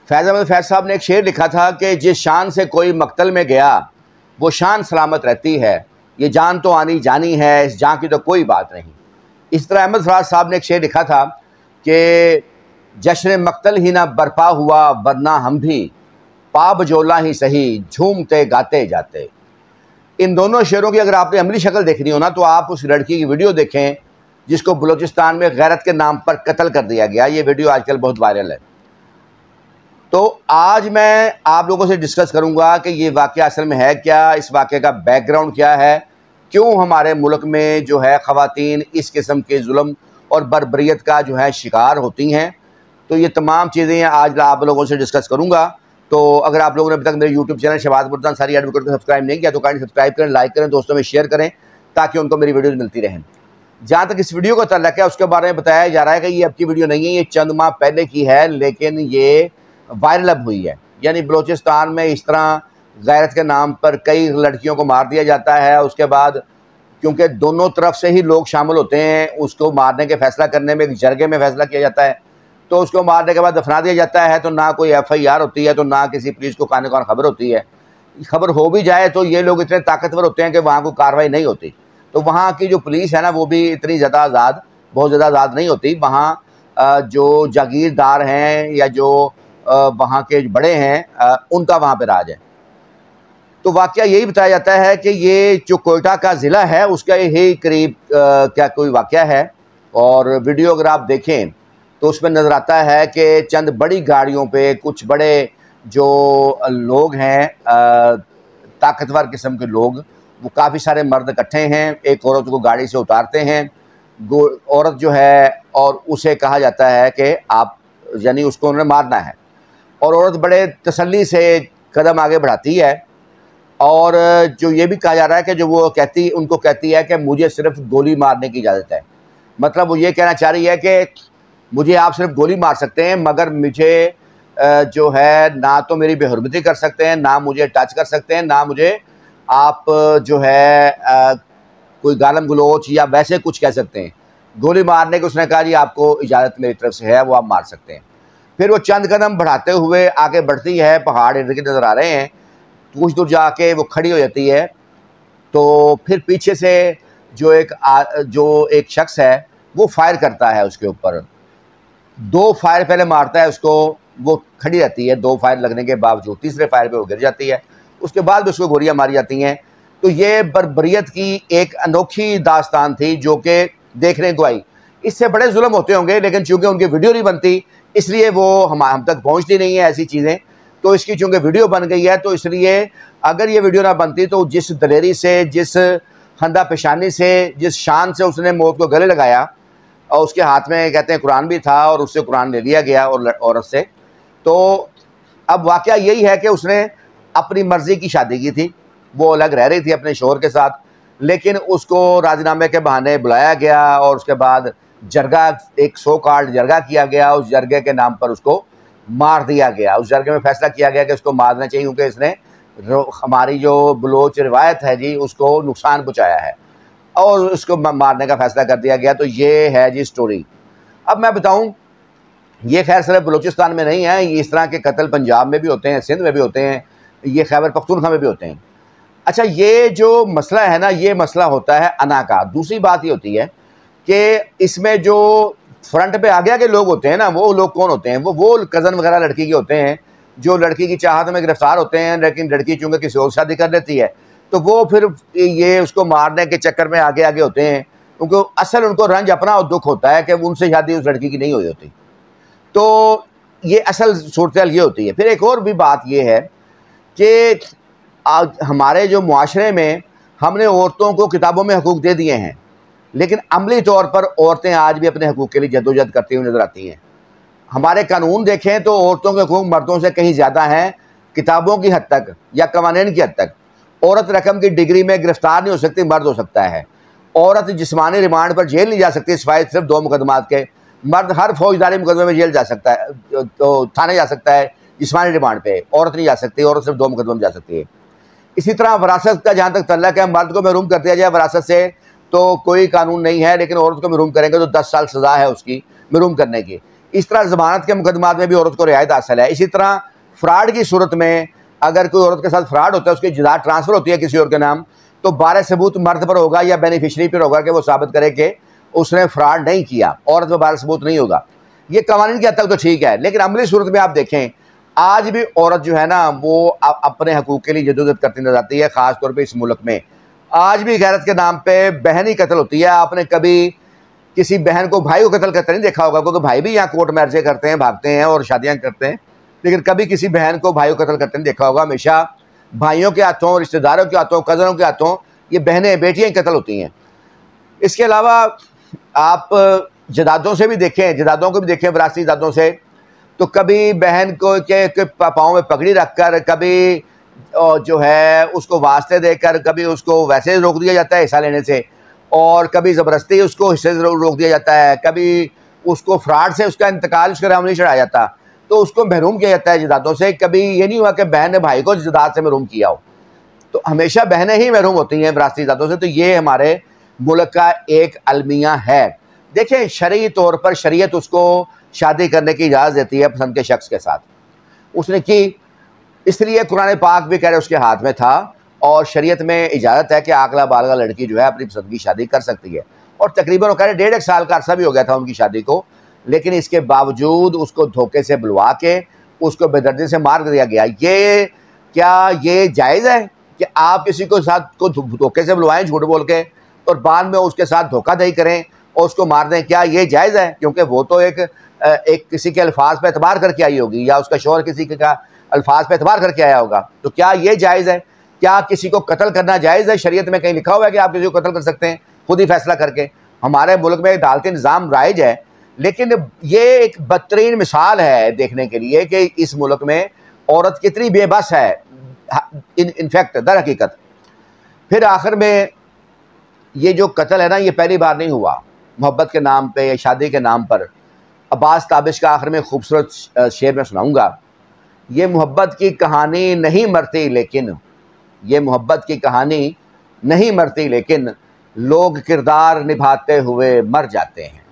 फैज़ अहमद फैज़ साहब ने एक शेर लिखा था कि जिस शान से कोई मकतल में गया वो शान सलामत रहती है, ये जान तो आनी जानी है, इस जान की तो कोई बात नहीं। इस तरह अहमद फराज साहब ने एक शेर लिखा था कि जश्न मकतल ही ना बरपा हुआ वरना हम भी पाब जोला ही सही झूमते गाते जाते। इन दोनों शेरों की अगर आपने अमली शक्ल देखनी हो ना तो आप उस लड़की की वीडियो देखें जिसको बलूचिस्तान में गैरत के नाम पर कत्ल कर दिया गया। ये वीडियो आजकल बहुत वायरल है। तो आज मैं आप लोगों से डिस्कस करूंगा कि ये वाक़या असल में है क्या, इस वाक़े का बैकग्राउंड क्या है, क्यों हमारे मुल्क में जो है ख़वातीन इस किस्म के जुल्म और बर्बरियत का जो है शिकार होती हैं। तो ये तमाम चीज़ें आज आप लोगों से डिस्कस करूंगा। तो अगर आप लोगों ने अभी तक मेरे यूट्यूब चैनल शहबाज बुर्तान सारी एडवोकेट को सब्सक्राइब नहीं किया तो काइंडली सब्सक्राइब करें, लाइक करें, दोस्तों में शेयर करें ताकि उनको मेरी वीडियोज़ मिलती रहें। जहाँ तक इस वीडियो का तल्लुक़ है उसके बारे में बताया जा रहा है कि ये अब की वीडियो नहीं है, ये चंद माह पहले की है, लेकिन ये वायरल अब हुई है। यानी बलूचिस्तान में इस तरह गैरत के नाम पर कई लड़कियों को मार दिया जाता है। उसके बाद क्योंकि दोनों तरफ से ही लोग शामिल होते हैं, उसको मारने के फैसला करने में एक जरगे में फैसला किया जाता है, तो उसको मारने के बाद दफना दिया जाता है। तो ना कोई FIR होती है, तो ना किसी पुलिस को खाने कौन खबर होती है। खबर हो भी जाए तो ये लोग इतने ताकतवर होते हैं कि वहाँ कोई कार्रवाई नहीं होती। तो वहाँ की जो पुलिस है ना वो भी इतनी ज़्यादा आज़ाद, बहुत ज़्यादा आज़ाद नहीं होती। वहाँ जो जागीरदार हैं या जो वहाँ के बड़े हैं उनका वहाँ पे राज है। तो वाक़या यही बताया जाता है कि ये जो कोयटा का ज़िला है उसका यही करीब क्या कोई वाक़या है। और वीडियो अगर आप देखें तो उसमें नज़र आता है कि चंद बड़ी गाड़ियों पे कुछ बड़े जो लोग हैं ताकतवर किस्म के लोग, वो काफ़ी सारे मर्द इकट्ठे हैं, एक औरत को गाड़ी से उतारते हैं। औरत जो है और उसे कहा जाता है कि आप यानी उसको उन्होंने मारना है, और औरत बड़े तसल्ली से कदम आगे बढ़ाती है। और जो ये भी कहा जा रहा है कि जो वो उनको कहती है कि मुझे सिर्फ गोली मारने की इजाज़त है। मतलब वो ये कहना चाह रही है कि मुझे आप सिर्फ गोली मार सकते हैं, मगर मुझे जो है ना तो मेरी बेहुरमती कर सकते हैं, ना मुझे टच कर सकते हैं, ना मुझे आप जो है कोई गालम गलोच या वैसे कुछ कह सकते हैं। गोली मारने की उसने कहा जी आपको इजाज़त मेरी तरफ से है, वो आप मार सकते हैं। फिर वो चंद कदम बढ़ाते हुए आगे बढ़ती है, पहाड़ इर्द गिर्द नज़र आ रहे हैं, कुछ दूर जाके वो खड़ी हो जाती है। तो फिर पीछे से जो एक शख्स है वो फायर करता है उसके ऊपर। 2 फायर पहले मारता है उसको, वो खड़ी रहती है 2 फायर लगने के बावजूद, तीसरे फायर पे वो गिर जाती है। उसके बाद भी उसको गोलियां मारी जाती हैं। तो ये बर्बरियत की एक अनोखी दास्तान थी जो कि देखने को आई। इससे बड़े जुल्म होते होंगे, लेकिन चूंकि उनकी वीडियो नहीं बनती इसलिए वो हम तक पहुंचती नहीं है ऐसी चीज़ें। तो इसकी चूंकि वीडियो बन गई है तो इसलिए अगर ये वीडियो ना बनती तो जिस दलेरी से, जिस खंदा पेशानी से, जिस शान से उसने मौत को गले लगाया, और उसके हाथ में कहते हैं कुरान भी था और उससे कुरान ले लिया गया और औरत से। तो अब वाक़या यही है कि उसने अपनी मर्ज़ी की शादी की थी, वो अलग रह रही थी अपने शौहर के साथ, लेकिन उसको राजीनामे के बहाने बुलाया गया और उसके बाद जरगा, एक सो कॉल्ड जरगा किया गया। उस जरगे के नाम पर उसको मार दिया गया। उस जरगे में फैसला किया गया कि उसको मारना चाहिए क्योंकि इसने हमारी जो बलोच रिवायत है जी उसको नुकसान पहुँचाया है, और उसको मारने का फैसला कर दिया गया। तो ये है जी स्टोरी। अब मैं बताऊं, ये खैर सिर्फ बलूचिस्तान में नहीं है, इस तरह के कत्ल पंजाब में भी होते हैं, सिंध में भी होते हैं, ये खैबर पख्तूनख्वा में भी होते हैं। अच्छा, ये जो मसला है ना, ये मसला होता है अना का। दूसरी बात ये होती है कि इसमें जो फ्रंट पे आगे आगे लोग होते हैं ना, वो लोग कौन होते हैं? वो कज़न वगैरह लड़की के होते हैं जो लड़की की चाहत में गिरफ्तार होते हैं, लेकिन लड़की चूँकि किसी और शादी कर लेती है तो वो फिर ये उसको मारने के चक्कर में आगे आगे होते हैं, क्योंकि असल उनको रंज अपना और दुख होता है कि उनसे शादी उस लड़की की नहीं हुई होती। तो ये असल सूरत ये होती है। फिर एक और भी बात ये है कि आज हमारे जो मुआशरे में हमने औरतों को किताबों में हकूक़ दे दिए हैं, लेकिन अमली तौर पर औरतें आज भी अपने हकूक़ के लिए जद्दोजहद करती हुई नज़र आती हैं। हमारे कानून देखें तो औरतों के हकूक़ मर्दों से कहीं ज़्यादा हैं, किताबों की हद तक या कवानीन की हद तक। औरत रकम की डिग्री में गिरफ्तार नहीं हो सकती, मर्द हो सकता है। औरत जिस्मानी रिमांड पर जेल नहीं जा सकती सिवाय सिर्फ 2 मुकदमात के। मर्द हर फौजदारी मुकदमे में जेल जा सकता है, तो थाने जा सकता है जिस्मानी रिमांड पे। औरत नहीं जा सकती, औरत सिर्फ 2 मुकदमे में जा सकती है। इसी तरह वरासत का जहाँ तक तल्लक है, मर्द को महरूम कर दिया जाए वरासत से तो कोई कानून नहीं है, लेकिन औरत को महरूम करेंगे तो 10 साल सज़ा है उसकी महरूम करने की। इस तरह ज़मानत के मुकदमात में भी औरत को रियायत हासिल है। इसी तरह फ्रॉड की सूरत में अगर कोई औरत के साथ फ्रॉड होता है, उसकी जायदाद ट्रांसफ़र होती है किसी और के नाम, तो बारह सबूत मर्द पर होगा या बेनिफिशरी पर होगा कि वो साबित करे कि उसने फ्रॉड नहीं किया, औरत पर बारह सबूत नहीं होगा। ये कवानीन की हद तक तो ठीक है, लेकिन अमली सूरत में आप देखें आज भी औरत जो है ना वो अपने हकूक़ के लिए जदोजहद करती नजर आती है। ख़ास तौर पे इस मुल्क में आज भी गैरत के नाम पे बहन ही कत्ल होती है। आपने कभी किसी बहन को भाई को कत्ल करते नहीं देखा होगा, क्योंकि भाई भी यहाँ कोर्ट मैरिजें करते हैं, भागते हैं और शादियाँ करते हैं, लेकिन कभी किसी बहन को भाई को कत्ल करते नहीं देखा होगा। हमेशा भाइयों के हाथों, रिश्तेदारों के हाथों, कज़नों के हाथों ये बहनें बेटियाँ ही कत्ल होती हैं। इसके अलावा आप जदादों से भी देखें, जदादों को भी देखें, विरासती जदादों से, तो कभी बहन को के पाँव में पगड़ी रख कर, कभी जो है उसको वास्ते देकर, कभी उसको वैसे रोक दिया जाता है हिस्सा लेने से, और कभी ज़बरदस्ती उसको हिस्से से रोक दिया जाता है, कभी उसको फ्रॉड से उसका इंतकाल उसका नाम नहीं चढ़ाया जाता तो उसको महरूम किया जाता है जदादों से। कभी ये नहीं हुआ कि बहन ने भाई को जदाद से महरूम किया हो, तो हमेशा बहनें ही महरूम होती हैं विरासती जदादों से। तो ये हमारे मुल्क का एक अलमिया है। देखें, शरई तौर पर शरीयत उसको शादी करने की इजाज़त देती है पसंद के शख्स के साथ, उसने की, इसलिए कुरान पाक भी कह रहे उसके हाथ में था, और शरीयत में इजाज़त है कि आकला बालगा लड़की जो है अपनी पसंद की शादी कर सकती है। और तकरीबन वो कह रहे 1.5 साल का अरसा भी हो गया था उनकी शादी को, लेकिन इसके बावजूद उसको धोखे से बुलवा के उसको बेदर्दी से मार दिया गया। ये क्या ये जायज़ है कि आप किसी को साथ को धोखे से बुलवाएं झूठ बोल के और बाद में उसके साथ धोखाधड़ी करें और उसको मार दें? क्या ये जायज़ है? क्योंकि वो तो एक किसी के अल्फाज पर एतबार करके आई होगी, या उसका शौहर किसी का अल्फाज पर एतबार करके आया होगा। तो क्या ये जायज़ है? क्या किसी को कत्ल करना जायज़ है? शरीयत में कहीं लिखा हुआ है कि आप किसी को कत्ल कर सकते हैं खुद ही फैसला करके? हमारे मुल्क में अदालती निज़ाम राइज है, लेकिन ये एक बदतरीन मिसाल है देखने के लिए कि इस मुल्क में औरत कितनी बेबस है इनफैक्ट दर हकीकत। फिर आखिर में ये जो कत्ल है ना, ये पहली बार नहीं हुआ मोहब्बत के नाम पे या शादी के नाम पर। अब्बास ताबिश का आखिर में खूबसूरत शेर में सुनाऊंगा। ये मोहब्बत की कहानी नहीं मरती, लेकिन ये मोहब्बत की कहानी नहीं मरती, लेकिन लोग किरदार निभाते हुए मर जाते हैं।